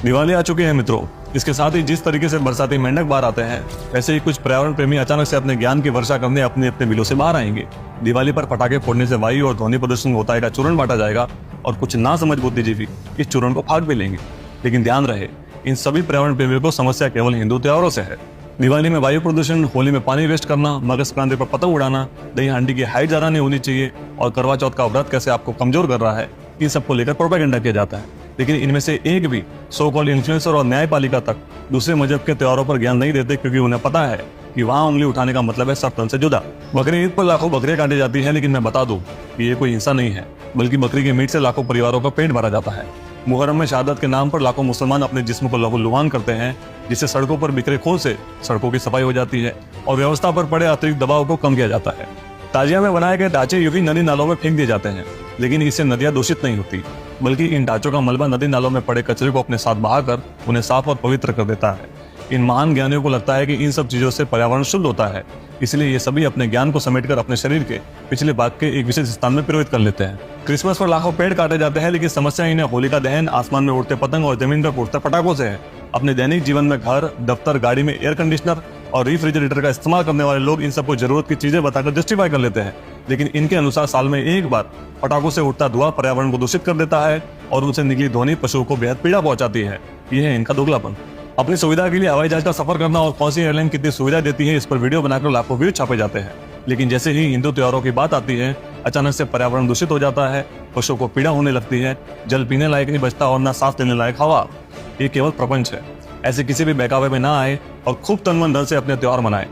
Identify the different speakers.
Speaker 1: दिवाली आ चुकी है मित्रों। इसके साथ ही जिस तरीके से बरसाती मेंढक बाहर आते हैं, वैसे ही कुछ पर्यावरण प्रेमी अचानक से अपने ज्ञान की वर्षा करने अपने अपने बिलों से बाहर आएंगे। दिवाली पर पटाखे फोड़ने से वायु और ध्वनि प्रदूषण होता है का चूर्ण बांटा जाएगा और कुछ ना समझ बुद्धिजीवी इस चूर्ण को फाड़ भी लेंगे। लेकिन ध्यान रहे, इन सभी पर्यावरण प्रेमियों को समस्या केवल हिंदू त्योहारों से है। दिवाली में वायु प्रदूषण, होली में पानी वेस्ट करना, मकर संक्रांति पर पतंग उड़ाना, दही हांडी की हाइट ज्यादा नहीं होनी चाहिए और करवा चौथ का व्रत कैसे आपको कमजोर कर रहा है, इन सबको लेकर प्रोपेगेंडा किया जाता है। लेकिन इनमें से एक भी सो कॉल्ड इन्फ्लुएंसर और न्यायपालिका तक दूसरे मजहब के त्योहारों पर ज्ञान नहीं देते, क्योंकि उन्हें पता है कि वहां उंगली उठाने का मतलब है सर्तन से जुदा। बकरी ईद पर लाखों बकरियां काटी जाती है, लेकिन मैं बता दूं कि ये कोई हिंसा नहीं है, बल्कि बकरी के मीट से लाखों परिवारों का पेट भरा जाता है। मुहर्रम में शहादत के नाम पर लाखों मुसलमान अपने जिस्म को लहूलुहान करते हैं, जिससे सड़कों पर बिखरे खून से सड़कों की सफाई हो जाती है और व्यवस्था पर पड़े अतिरिक्त दबाव को कम किया जाता है। ताजिया में बनाए गए ढांचे यूं ही नदी नालों में फेंक दिए जाते हैं, लेकिन इससे नदियां दूषित नहीं होती, बल्कि इन ढांचों का मलबा नदी नालों में पड़े कचरे को अपने साथ बहाकर उन्हें साफ और पवित्र कर देता है। इन महान ज्ञानियों को लगता है कि इन सब चीजों से पर्यावरण शुद्ध होता है, इसलिए ये सभी अपने ज्ञान को समेटकर अपने शरीर के पिछले भाग के एक विशेष स्थान में प्रवेश कर लेते हैं। क्रिसमस पर लाखों पेड़ काटे जाते हैं, लेकिन समस्या इन्हें होलिका दहन, आसमान में उड़ते पतंग और जमीन पर फूटते पटाखों से है। अपने दैनिक जीवन में घर, दफ्तर, गाड़ी में एयर कंडीशनर और रेफ्रिजरेटर का इस्तेमाल करने वाले लोग इन सबको जरूरत की चीजें बताकर जस्टिफाई कर लेते हैं, लेकिन इनके अनुसार साल में एक बार पटाखों से उठता धुआं पर्यावरण को दूषित कर देता है और उनसे निकली ध्वनि पशुओं को बेहद पीड़ा पहुंचाती है। यह है इनका दोगलापन। अपनी सुविधा के लिए हवाई जहाज का सफर करना और कौन सी एयरलाइन कितनी सुविधा देती है, इस पर वीडियो बनाकर लाखों व्यू छापे जाते हैं। लेकिन जैसे ही हिंदू त्योहारों की बात आती है, अचानक से पर्यावरण दूषित हो जाता है, पशुओं को पीड़ा होने लगती है, जल पीने लायक नहीं बचता और ना सांस लेने लायक हवा। ये केवल प्रपंच है। ऐसे किसी भी बहकावे में ना आए और खूब तन मन धन से अपने त्योहार मनाएं।